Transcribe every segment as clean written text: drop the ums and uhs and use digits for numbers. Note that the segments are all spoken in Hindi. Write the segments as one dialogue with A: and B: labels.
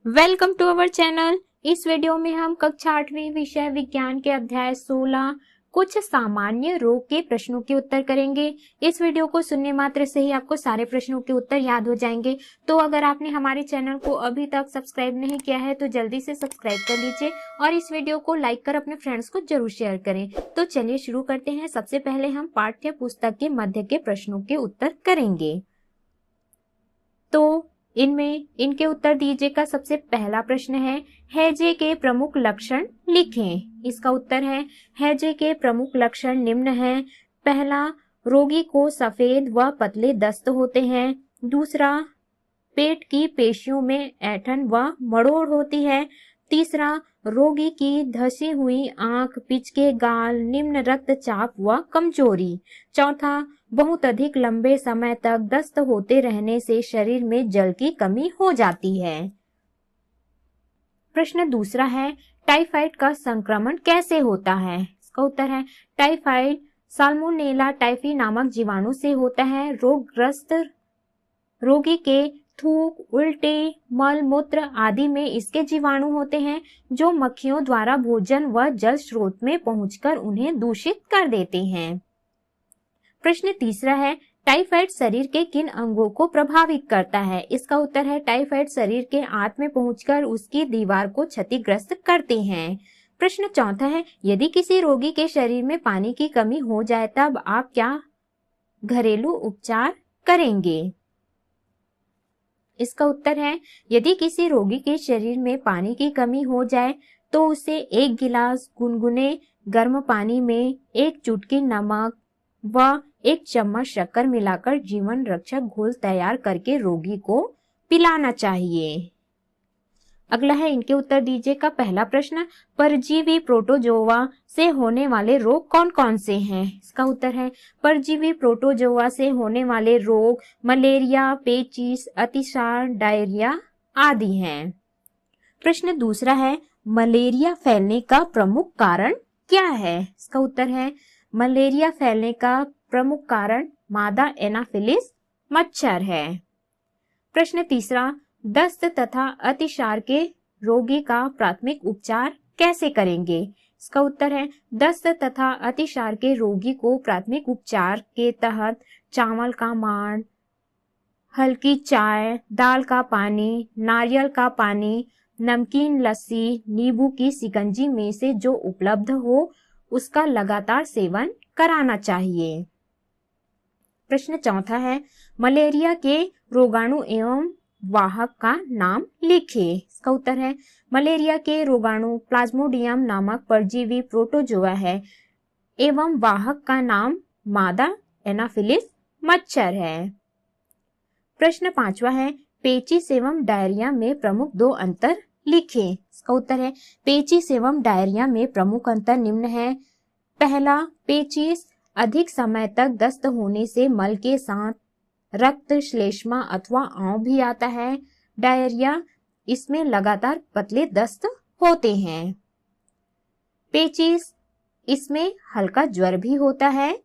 A: Welcome to our channel. इस वीडियो में हम कक्षा 8वीं विषय विज्ञान के अध्याय 16 कुछ सामान्य रोग के प्रश्नों के उत्तर करेंगे। इस वीडियो को सुनने मात्र से ही आपको सारे प्रश्नों के उत्तर याद हो जाएंगे। तो अगर आपने हमारे चैनल को अभी तक सब्सक्राइब नहीं किया है तो जल्दी से सब्सक्राइब कर लीजिए और इस वीडियो को लाइक कर अपने फ्रेंड्स को जरूर शेयर करें। तो चलिए शुरू करते हैं। सबसे पहले हम पाठ्य पुस्तक के मध्य के प्रश्नों के उत्तर करेंगे। तो इनके उत्तर दीजिएगा। सबसे पहला प्रश्न है, हैजे के प्रमुख लक्षण लिखें। इसका उत्तर है, हैजे के प्रमुख लक्षण निम्न हैं। पहला, रोगी को सफेद व पतले दस्त होते हैं। दूसरा, पेट की पेशियों में ऐंठन व मरोड़ होती है। तीसरा, रोगी की धसी हुई आंख, पिचके गाल, निम्न रक्तचाप व कमजोरी। चौथा, बहुत अधिक लंबे समय तक दस्त होते रहने से शरीर में जल की कमी हो जाती है। प्रश्न दूसरा है, टाइफाइड का संक्रमण कैसे होता है। इसका उत्तर है, टाइफाइड साल्मोनेला टाइफी नामक जीवाणु से होता है। रोगग्रस्त रोगी के थूक, उल्टे, मल मूत्र आदि में इसके जीवाणु होते हैं जो मक्खियों द्वारा भोजन व जल स्रोत में पहुंचकर उन्हें दूषित कर देते हैं। प्रश्न तीसरा है, टाइफाइड शरीर के किन अंगों को प्रभावित करता है। इसका उत्तर है, टाइफाइड शरीर के आंत में पहुंचकर उसकी दीवार को क्षतिग्रस्त करते हैं। प्रश्न चौथा है, यदि किसी रोगी के शरीर में पानी की कमी हो जाए तब आप क्या घरेलू उपचार करेंगे। इसका उत्तर है, यदि किसी रोगी के शरीर में पानी की कमी हो जाए तो उसे 1 गिलास गुनगुने गर्म पानी में 1 चुटकी नमक व 1 चम्मच शक्कर मिलाकर जीवन रक्षक घोल तैयार करके रोगी को पिलाना चाहिए। अगला है, इनके उत्तर दीजिएगा। पहला प्रश्न, परजीवी प्रोटोजोआ से होने वाले रोग कौन कौन से हैं। इसका उत्तर है, परजीवी प्रोटोजोआ से होने वाले रोग मलेरिया, पेचिस, अतिसार, डायरिया आदि हैं। प्रश्न दूसरा है, मलेरिया फैलने का प्रमुख कारण क्या है। इसका उत्तर है, मलेरिया फैलने का प्रमुख कारण मादा एनाफिलिस मच्छर है। प्रश्न तीसरा, दस्त तथा अतिसार के रोगी का प्राथमिक उपचार कैसे करेंगे। इसका उत्तर है, दस्त तथा अतिसार के रोगी को प्राथमिक उपचार के तहत चावल का मांड, हल्की चाय, दाल का पानी, नारियल का पानी, नमकीन लस्सी, नींबू की शिकंजी में से जो उपलब्ध हो उसका लगातार सेवन कराना चाहिए। प्रश्न चौथा है, मलेरिया के रोगाणु एवं वाहक का नाम लिखिए। इसका उत्तर है, मलेरिया के रोगाणु प्लाज्मोडियम नामक परजीवी प्रोटोजोआ है एवं वाहक का नाम मादा एनाफिलिस मच्छर है। प्रश्न पांचवा है, पेचिस एवं डायरिया में प्रमुख 2 अंतर लिखिए। इसका उत्तर है, पेचिस एवं डायरिया में प्रमुख अंतर निम्न है। पहला, पेचिस अधिक समय तक दस्त होने से मल के साथ रक्त, श्लेष्मा अथवा आंव भी आता है। डायरिया, इसमें लगातार पतले दस्त होते हैं। पेचिस, इसमें हल्का ज्वर भी होता है।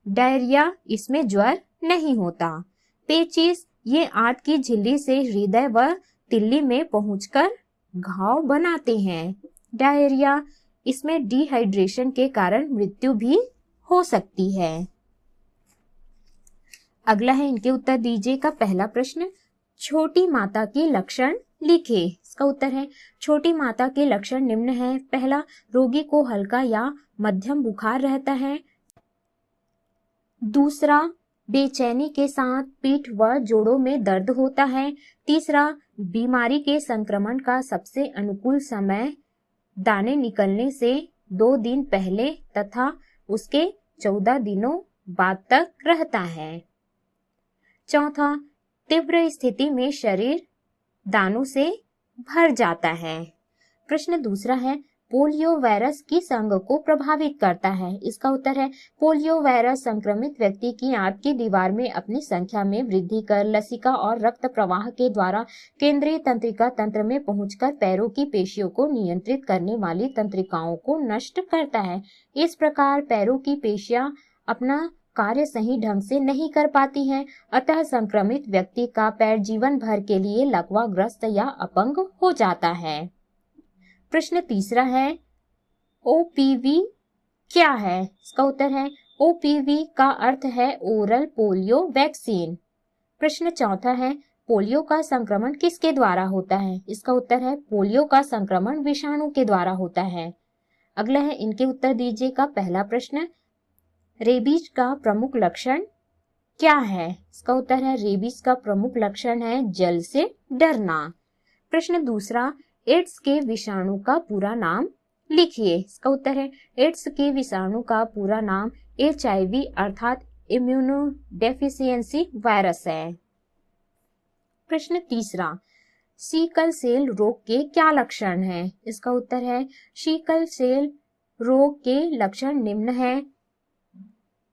A: डायरिया, इसमें ज्वर नहीं होता। पेचिस ये आंत की झिल्ली से हृदय व तिल्ली में पहुंचकर घाव बनाते हैं। डायरिया, इसमें डिहाइड्रेशन के कारण मृत्यु भी हो सकती है। अगला है, इनके उत्तर दीजिएगा। पहला प्रश्न, छोटी माता के लक्षण लिखिए। इसका उत्तर है, छोटी माता के लक्षण निम्न है। पहला, रोगी को हल्का या मध्यम बुखार रहता है। दूसरा, बेचैनी के साथ पीठ व जोड़ों में दर्द होता है। तीसरा, बीमारी के संक्रमण का सबसे अनुकूल समय दाने निकलने से 2 दिन पहले तथा उसके 14 दिनों बाद तक रहता है। चौथा, तीव्र स्थिति में शरीर दानों से भर जाता है। प्रश्न दूसरा है, पोलियो वायरस किस अंग को प्रभावित करता है। इसका उत्तर है, पोलियो वायरस संक्रमित व्यक्ति की आंत की दीवार में अपनी संख्या में वृद्धि कर लसिका और रक्त प्रवाह के द्वारा केंद्रीय तंत्रिका तंत्र में पहुंचकर पैरों की पेशियों को नियंत्रित करने वाली तंत्रिकाओं को नष्ट करता है। इस प्रकार पैरों की पेशियां अपना कार्य सही ढंग से नहीं कर पाती हैं, अतः संक्रमित व्यक्ति का पैर जीवन भर के लिए लकवाग्रस्त या अपंग हो जाता है। प्रश्न तीसरा है, ओपीवी क्या है? इसका उत्तर है ओपीवी का अर्थ है ओरल पोलियो वैक्सीन। प्रश्न चौथा है, पोलियो का संक्रमण किसके द्वारा होता है? इसका उत्तर है पोलियो का संक्रमण विषाणु के द्वारा होता है। अगला है, इनके उत्तर दीजिएगा। पहला प्रश्न, रेबीज का प्रमुख लक्षण क्या है? इसका उत्तर है रेबीज का प्रमुख लक्षण है जल से डरना। प्रश्न दूसरा, एड्स के विषाणु का पूरा नाम लिखिए। इसका उत्तर है एड्स के विषाणु का पूरा नाम HIV अर्थात इम्यूनोडेफिशिएंसी वायरस है। प्रश्न तीसरा, सिकल सेल रोग के क्या लक्षण हैं? इसका उत्तर है सिकल सेल रोग के लक्षण निम्न है।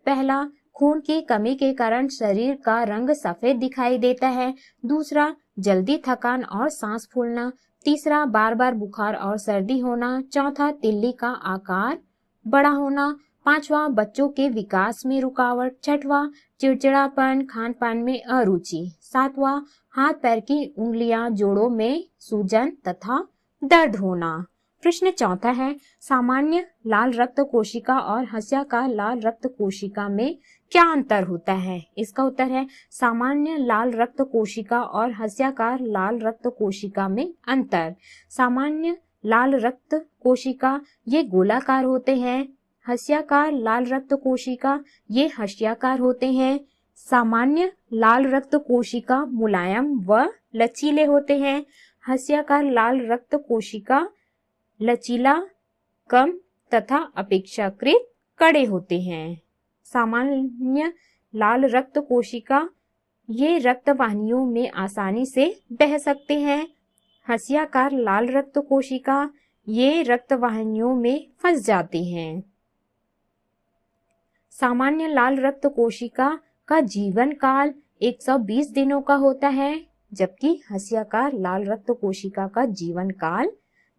A: पहला, खून की कमी के कारण शरीर का रंग सफेद दिखाई देता है। दूसरा, जल्दी थकान और सांस फूलना। तीसरा, बार बार बुखार और सर्दी होना। चौथा, तिल्ली का आकार बड़ा होना। पांचवा, बच्चों के विकास में रुकावट। छठवां, चिड़चिड़ापन, खान पान में अरुचि। सातवां, हाथ पैर की उंगलियां, जोड़ों में सूजन तथा दर्द होना। प्रश्न चौथा है, सामान्य लाल रक्त कोशिका और हंस्याकार लाल रक्त कोशिका में क्या अंतर होता है? इसका उत्तर है सामान्य लाल रक्त कोशिका और हंस्याकार लाल रक्त कोशिका में अंतर। सामान्य लाल रक्त कोशिका ये गोलाकार होते हैं। हंस्याकार लाल रक्त कोशिका ये हंस्याकार होते हैं। सामान्य लाल रक्त कोशिका मुलायम व लचीले होते हैं। हंस्याकार लाल रक्त कोशिका लचीला, कम तथा अपेक्षाकृत कड़े होते हैं। सामान्य लाल रक्त कोशिका ये रक्त वाहिनियों में आसानी से बह सकते हैं। हंस्याकार लाल रक्त कोशिका ये रक्त वाहिनियों में फंस जाते हैं। सामान्य लाल रक्त कोशिका का जीवन काल 120 दिनों का होता है, जबकि हंस्याकार लाल रक्त कोशिका का जीवन काल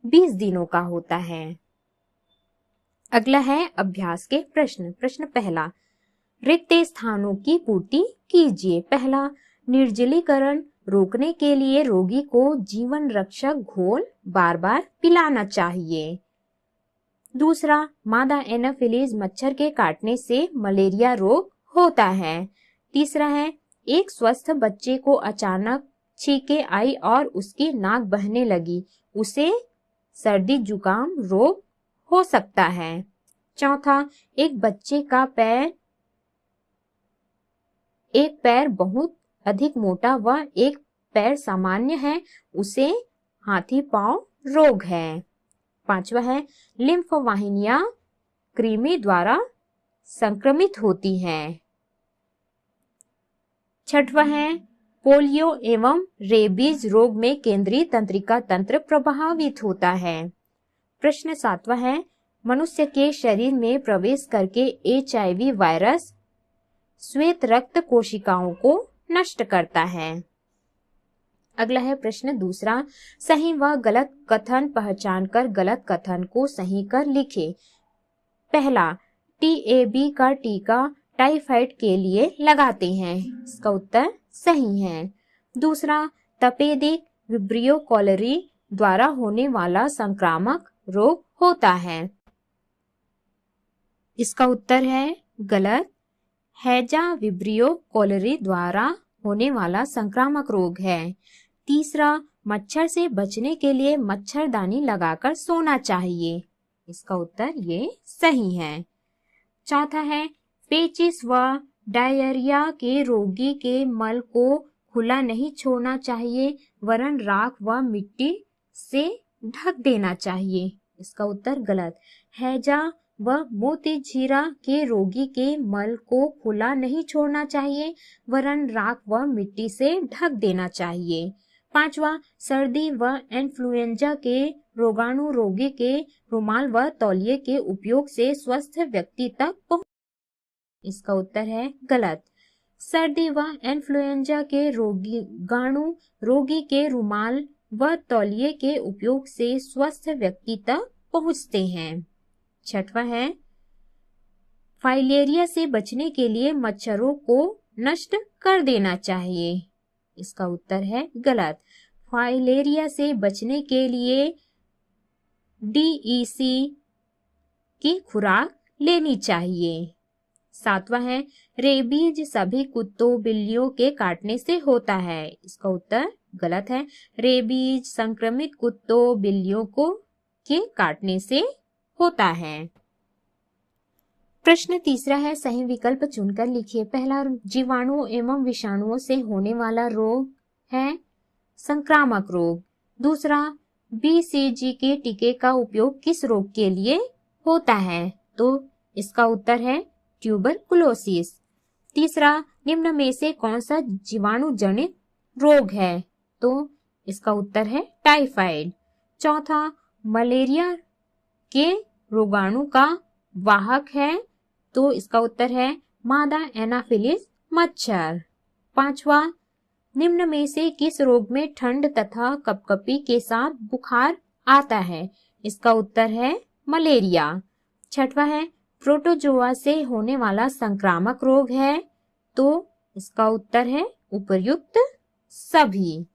A: 20 दिनों का होता है। अगला है अभ्यास के प्रश्न। प्रश्न पहला, रिक्त स्थानों की पूर्ति कीजिए। पहला, निर्जलीकरण रोकने के लिए रोगी को जीवन रक्षक घोल बार बार पिलाना चाहिए। दूसरा, मादा एनाफिलीज मच्छर के काटने से मलेरिया रोग होता है। तीसरा है, एक स्वस्थ बच्चे को अचानक छींके आई और उसकी नाक बहने लगी, उसे सर्दी जुकाम रोग हो सकता है। चौथा, एक बच्चे का एक पैर बहुत अधिक मोटा व एक पैर सामान्य है, उसे हाथी पांव रोग है। पांचवा है, लिम्फ वाहिनियां कृमि द्वारा संक्रमित होती हैं। छठवा है, पोलियो एवं रेबीज रोग में केंद्रीय तंत्रिका तंत्र प्रभावित होता है। प्रश्न सातवां है, मनुष्य के शरीर में प्रवेश करके HIV वायरस श्वेत रक्त कोशिकाओं को नष्ट करता है। अगला है प्रश्न दूसरा, सही व गलत कथन पहचान कर गलत कथन को सही कर लिखे। पहला, TAB का टीका टाइफाइड के लिए लगाते हैं, इसका उत्तर सही है। दूसरा, तपेदिक विब्रियो कॉलेरी द्वारा होने वाला संक्रामक रोग होता है, इसका उत्तर है गलत। हैजा विब्रियो कॉलेरी द्वारा होने वाला संक्रामक रोग है। तीसरा, मच्छर से बचने के लिए मच्छरदानी लगाकर सोना चाहिए, इसका उत्तर ये सही है। चौथा है, पेचिस व डायरिया के रोगी के मल को खुला नहीं छोड़ना चाहिए, वरन राख व मिट्टी से ढक देना चाहिए, इसका उत्तर गलत। हैजा व मोतीझीरा के रोगी के मल को खुला नहीं छोड़ना चाहिए, वरन राख व मिट्टी से ढक देना चाहिए। पांचवा, सर्दी व इन्फ्लुएंजा के रोगाणु रोगी के रुमाल व तौलिए के उपयोग से स्वस्थ व्यक्ति तक पहुंच, इसका उत्तर है गलत। सर्दी व इन्फ्लुएंजा के रोगाणु रोगी के रुमाल व तौलिए के उपयोग से स्वस्थ व्यक्ति तक पहुंचते हैं। छठवां है, फाइलेरिया से बचने के लिए मच्छरों को नष्ट कर देना चाहिए। इसका उत्तर है गलत। फाइलेरिया से बचने के लिए DEC की खुराक लेनी चाहिए। 7वां है, रेबीज सभी कुत्तों बिल्लियों के काटने से होता है। इसका उत्तर गलत है। रेबीज संक्रमित कुत्तों बिल्लियों के काटने से होता है। प्रश्न तीसरा है, सही विकल्प चुनकर लिखिए। पहला, जीवाणु एवं विषाणुओं से होने वाला रोग है संक्रामक रोग। दूसरा, BCG के टीके का उपयोग किस रोग के लिए होता है? तो इसका उत्तर है ट्यूबरकुलोसिस। तीसरा, निम्न में से कौन सा जीवाणु जनित रोग है? तो इसका उत्तर है टाइफाइड। चौथा, मलेरिया के रोगाणु का वाहक है। तो इसका उत्तर है मादा एनाफिलिस मच्छर। पांचवा, निम्न में से किस रोग में ठंड तथा कपकपी के साथ बुखार आता है? इसका उत्तर है मलेरिया। छठवा है, प्रोटोजोआ से होने वाला संक्रामक रोग है। तो इसका उत्तर है उपर्युक्त सभी।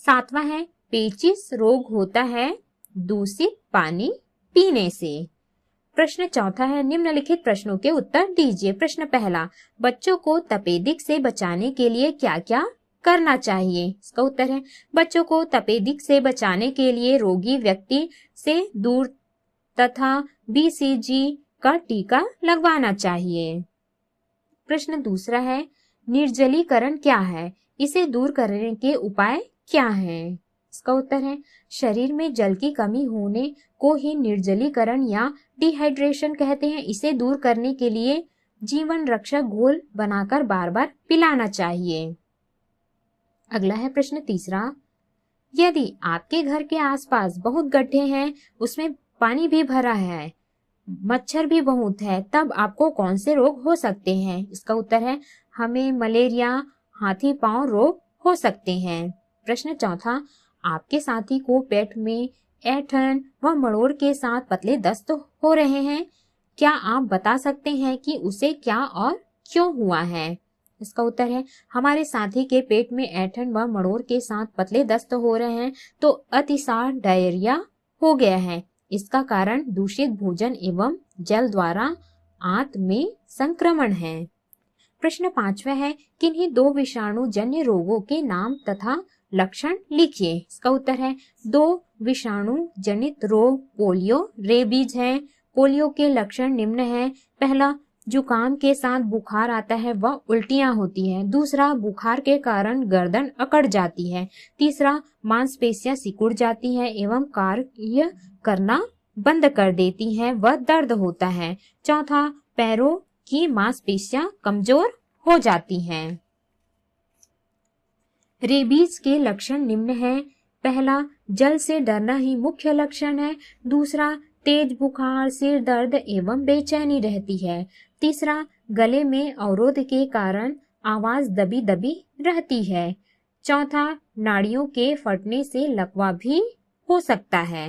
A: सातवां है, पेचिश रोग होता है दूषित पानी पीने से। प्रश्न चौथा है, निम्नलिखित प्रश्नों के उत्तर दीजिए। प्रश्न पहला, बच्चों को तपेदिक से बचाने के लिए क्या क्या करना चाहिए? इसका उत्तर है बच्चों को तपेदिक से बचाने के लिए रोगी व्यक्ति से दूर तथा BCG का टीका लगवाना चाहिए। प्रश्न दूसरा है, निर्जलीकरण क्या है? इसे दूर करने के उपाय क्या हैं? इसका उत्तर है शरीर में जल की कमी होने को ही निर्जलीकरण या डिहाइड्रेशन कहते हैं। इसे दूर करने के लिए जीवन रक्षक घोल बनाकर बार बार पिलाना चाहिए। अगला है प्रश्न तीसरा, यदि आपके घर के आसपास बहुत गड्ढे हैं, उसमें पानी भी भरा है, मच्छर भी बहुत है, तब आपको कौन से रोग हो सकते हैं? इसका उत्तर है हमें मलेरिया, हाथी पांव रोग हो सकते हैं। प्रश्न चौथा, आपके साथी को पेट में ऐंठन व मरोड़ के साथ पतले दस्त हो रहे हैं, क्या आप बता सकते हैं कि उसे क्या और क्यों हुआ है? इसका उत्तर है हमारे साथी के पेट में ऐंठन व मरोड़ के साथ पतले दस्त हो रहे हैं तो अतिसार डायरिया हो गया है। इसका कारण दूषित भोजन एवं जल द्वारा आंत में संक्रमण है। प्रश्न पांचवा है, किन्हीं दो विषाणु जन्य रोगों के नाम तथा लक्षण लिखिए। इसका उत्तर है दो विषाणु जनित रोग पोलियो, रेबीज है। पोलियो के लक्षण निम्न है। पहला, जुकाम के साथ बुखार आता है व उल्टियां होती है। दूसरा, बुखार के कारण गर्दन अकड़ जाती है। तीसरा, मांसपेशियां सिकुड़ जाती है एवं कार्य करना बंद कर देती हैं व दर्द होता है। चौथा, पैरों की मांसपेशियां कमजोर हो जाती हैं। रेबीज के लक्षण निम्न हैं। पहला, जल से डरना ही मुख्य लक्षण है। दूसरा, तेज बुखार, सिर दर्द एवं बेचैनी रहती है। तीसरा, गले में अवरोध के कारण आवाज दबी दबी रहती है। चौथा, नाड़ियों के फटने से लकवा भी हो सकता है।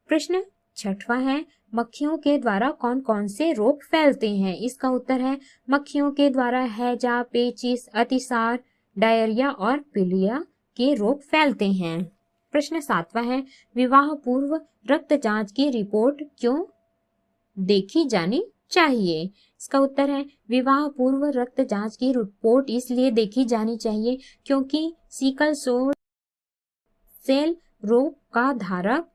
A: प्रश्न छठवां है, मक्खियों के द्वारा कौन कौन से रोग फैलते हैं? इसका उत्तर है मक्खियों के द्वारा हैजा, पेचिश, अतिसार, डायरिया और पीलिया के रोग फैलते हैं। प्रश्न सातवां है, विवाह पूर्व रक्त जांच की रिपोर्ट क्यों देखी जानी चाहिए? इसका उत्तर है विवाह पूर्व रक्त जांच की रिपोर्ट इसलिए देखी जानी चाहिए क्योंकि सिकल सेल रोग का धारक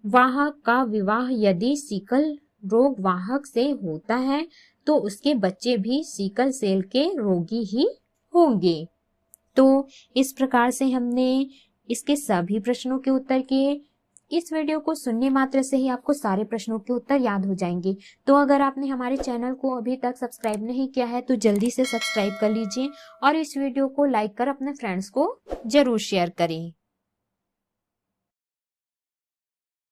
A: वाहक का विवाह यदि सिकल रोग वाहक से होता है तो उसके बच्चे भी सिकल सेल के रोगी ही होंगे। तो इस प्रकार से हमने इसके सभी प्रश्नों के उत्तर किए। इस वीडियो को सुनने मात्र से ही आपको सारे प्रश्नों के उत्तर याद हो जाएंगे। तो अगर आपने हमारे चैनल को अभी तक सब्सक्राइब नहीं किया है तो जल्दी से सब्सक्राइब कर लीजिए और इस वीडियो को लाइक कर अपने फ्रेंड्स को जरूर शेयर करें।